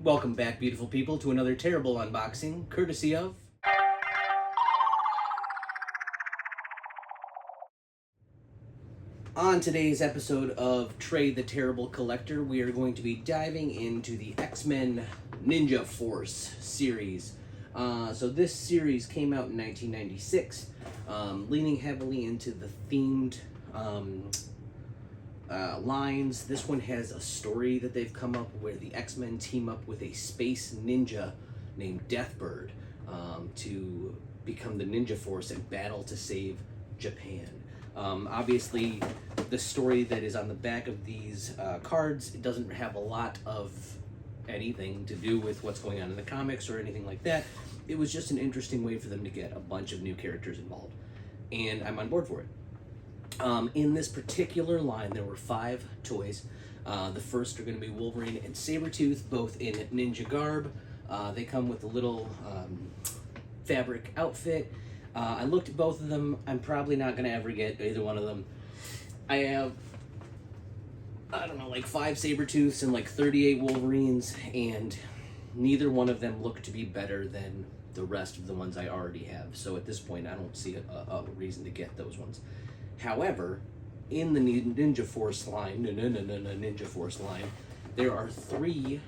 Welcome back, beautiful people, to another terrible unboxing, courtesy of... On today's episode of Trey the Terrible Collector, we are going to be diving into the X-Men Ninja Force series. So this series came out in 1996, leaning heavily into the themed lines. This one has a story that they've come up where the X-Men team up with a space ninja named Deathbird to become the Ninja Force and battle to save Japan. Obviously, the story that is on the back of these cards, it doesn't have a lot of anything to do with what's going on in the comics or anything like that. It was just an interesting way for them to get a bunch of new characters involved, and I'm on board for it. In this particular line, there were 5 toys. The first are going to be Wolverine and Sabretooth, both in ninja garb. They come with a little fabric outfit. I looked at both of them. I'm probably not going to ever get either one of them. I have, I don't know, like 5 Sabretooths and like 38 Wolverines, and neither one of them look to be better than the rest of the ones I already have. So at this point, I don't see a reason to get those ones. However, in the Ninja Force line, Ninja Force line, there are 3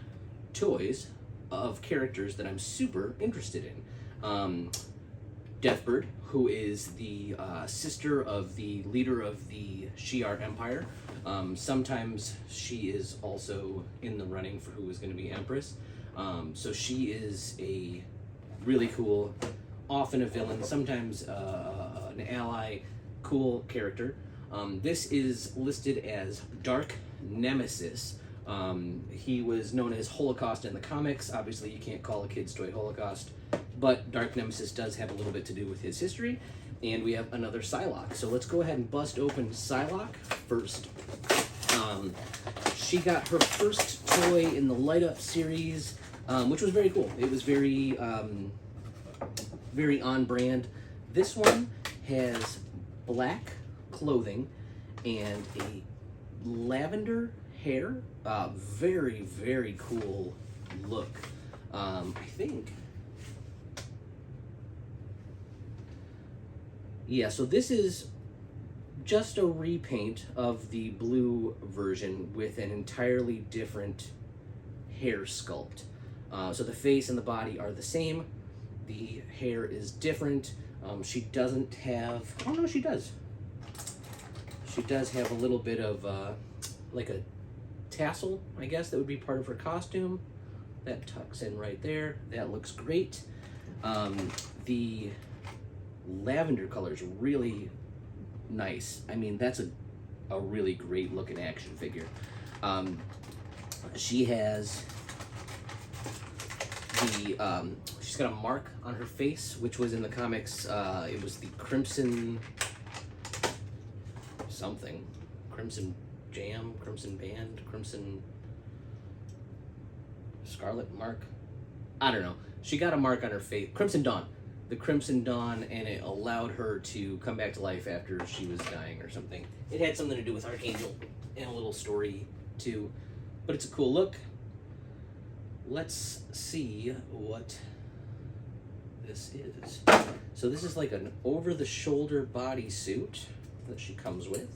toys of characters that I'm super interested in. Deathbird, who is the sister of the leader of the Shi'ar Empire. Sometimes she is also in the running for who is going to be Empress. So she is a really cool, often a villain, sometimes an ally, cool character. This is listed as Dark Nemesis. He was known as Holocaust in the comics. Obviously, you can't call a kid's toy Holocaust, but Dark Nemesis does have a little bit to do with his history. And we have another Psylocke. So let's go ahead and bust open Psylocke first. She got her first toy in the Light Up series, which was very cool. It was very, very on brand. This one has black clothing and a lavender hair. Very, very cool look. I think... Yeah, so this is just a repaint of the blue version with an entirely different hair sculpt. So the face and the body are the same. The hair is different. She doesn't have... Oh, no, she does. She does have a little bit of, like a tassel, I guess, that would be part of her costume. That tucks in right there. That looks great. The lavender color is really nice. I mean, that's a really great looking action figure. She has the she's got a mark on her face, which was in the comics. It was the Crimson something, Crimson Jam, Crimson Band, Crimson Scarlet mark. I don't know. She got a mark on her face. Crimson Dawn. The Crimson Dawn, and it allowed her to come back to life after she was dying or something. It had something to do with Archangel and a little story too, but it's a cool look. Let's see what this is. So this is like an over-the-shoulder bodysuit that she comes with.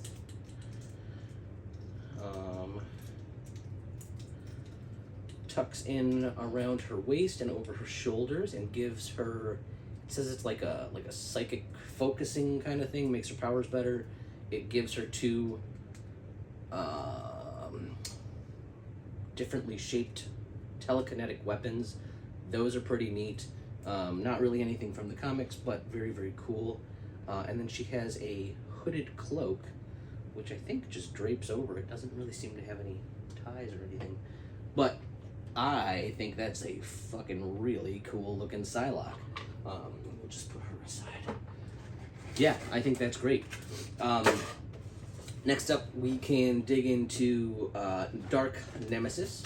Tucks in around her waist and over her shoulders and gives her... It says it's like a psychic focusing kind of thing, makes her powers better. It gives her 2 differently shaped telekinetic weapons. Those are pretty neat. Not really anything from the comics, but very, very cool. And then she has a hooded cloak, which I think just drapes over. It doesn't really seem to have any ties or anything. But I think that's a fucking really cool looking Psylocke. We'll just put her aside. Yeah, I think that's great. Next up, we can dig into Dark Nemesis.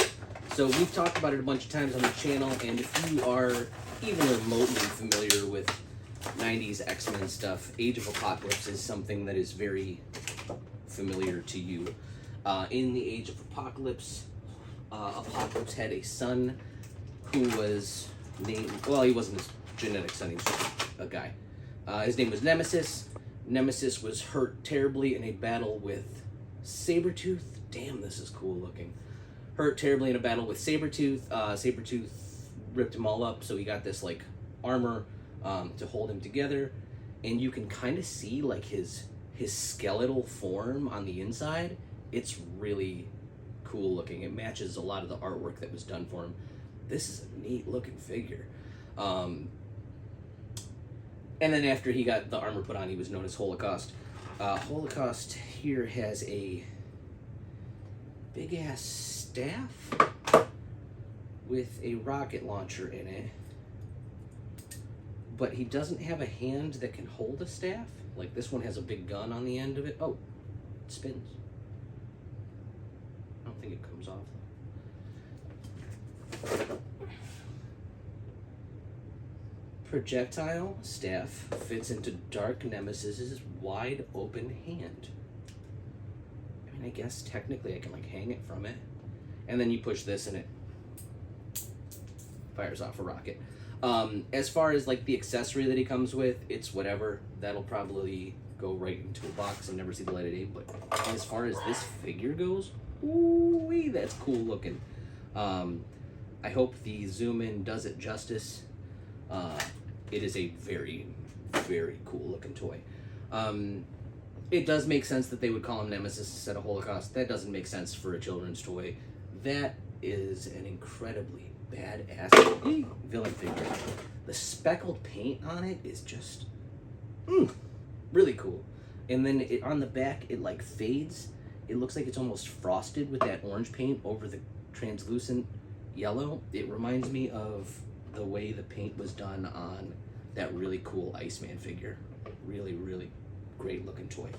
So we've talked about it a bunch of times on the channel, and if you are even remotely familiar with 90s X-Men stuff, Age of Apocalypse is something that is very familiar to you. In the Age of Apocalypse, Apocalypse had a son who was named, well, he wasn't his genetic son, he was just a guy. His name was Nemesis. Nemesis was hurt terribly in a battle with Sabretooth. Damn, this is cool looking. Hurt terribly in a battle with Sabretooth. Sabretooth ripped him all up, so he got this like armor to hold him together. And you can kind of see like his skeletal form on the inside. It's really cool looking. It matches a lot of the artwork that was done for him. This is a neat looking figure. And then after he got the armor put on, he was known as Holocaust. Holocaust here has a big ass staff with a rocket launcher in it. But he doesn't have a hand that can hold a staff. Like this one has a big gun on the end of it. Oh, it spins. I don't think it comes off. Projectile staff fits into Dark Nemesis's wide open hand. I mean, I guess technically I can like hang it from it. And then you push this and it fires off a rocket. As far as like the accessory that he comes with, it's whatever. That'll probably go right into a box and never see the light of day. But as far as this figure goes, ooh, that's cool looking. I hope the zoom in does it justice. It is a very, very cool looking toy. It does make sense that they would call him Nemesis instead of Holocaust. That doesn't make sense for a children's toy. That is an incredibly badass villain figure. The speckled paint on it is just really cool. And then on the back, it like fades. It looks like it's almost frosted with that orange paint over the translucent yellow. It reminds me of the way the paint was done on that really cool Iceman figure. Really, really great looking toy.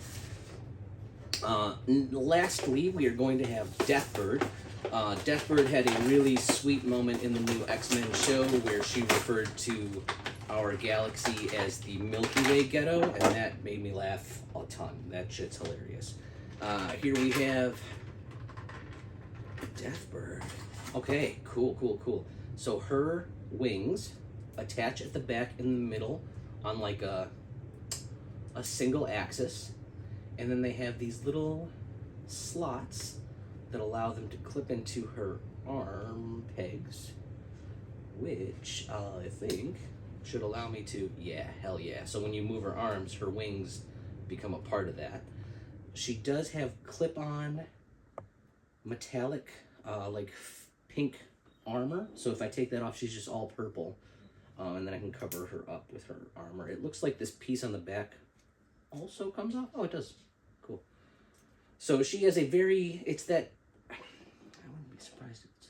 Lastly, we are going to have Deathbird. Deathbird had a really sweet moment in the new X-Men show where she referred to our galaxy as the Milky Way ghetto, and that made me laugh a ton. That shit's hilarious. Here we have Deathbird. Okay, cool. So her wings attach at the back in the middle on like a single axis, and then they have these little slots that allow them to clip into her arm pegs, which I think should allow me to, yeah, hell yeah. So when you move her arms, her wings become a part of that. She does have clip-on metallic, like pink armor. So if I take that off, she's just all purple. And then I can cover her up with her armor. It looks like this piece on the back also comes off. Oh, it does. Cool. So she has a very, it's that, I wouldn't be surprised if it's,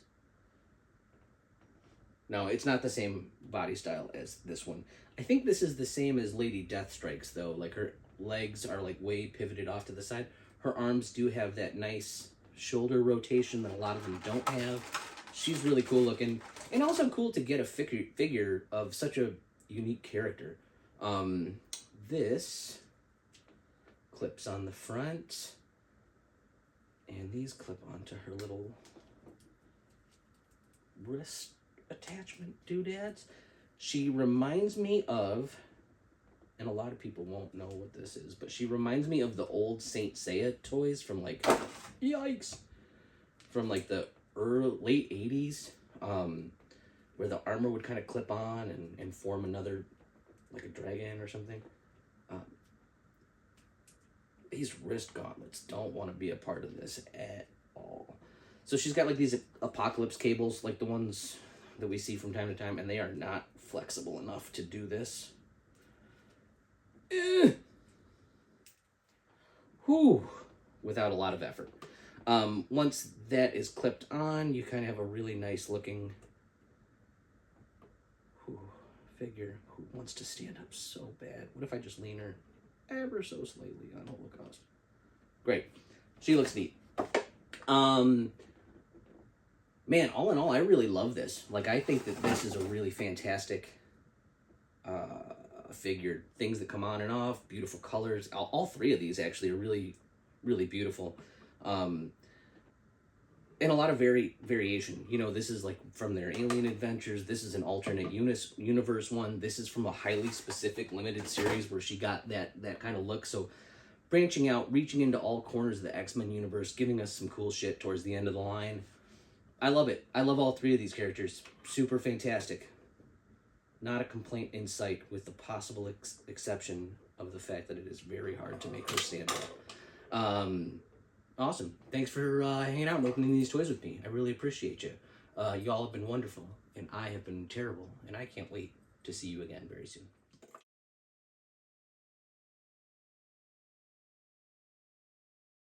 no, it's not the same body style as this one. I think this is the same as Lady Deathstrike's though. Like her legs are like way pivoted off to the side. Her arms do have that nice shoulder rotation that a lot of them don't have. She's really cool looking, and also cool to get a figure of such a unique character. This clips on the front, and these clip onto her little wrist attachment doodads. She reminds me of, and a lot of people won't know what this is, but she reminds me of the old Saint Seiya toys from like, yikes, from like the late 80s, where the armor would kind of clip on and form another, like a dragon or something. These wrist gauntlets don't want to be a part of this at all. So she's got like these apocalypse cables, like the ones that we see from time to time, and they are not flexible enough to do this. Whew, without a lot of effort. Once that is clipped on, you kind of have a really nice looking figure who wants to stand up so bad. What if I just lean her ever so slightly on Holocaust? Great. She looks neat. Man, all in all, I really love this. Like, I think that this is a really fantastic figure. Things that come on and off, beautiful colors. All three of these actually are really, really beautiful. and a lot of variation. You know, this is like from their Alien Adventures. This is an alternate universe one. This is from a highly specific limited series where she got that kind of look. So branching out, reaching into all corners of the X-Men universe, giving us some cool shit towards the end of the line. I love it. I love all three of these characters. Super fantastic. Not a complaint in sight, with the possible exception of the fact that it is very hard to make her stand up. Awesome. Thanks for hanging out and opening these toys with me. I really appreciate you. Y'all have been wonderful, and I have been terrible, and I can't wait to see you again very soon.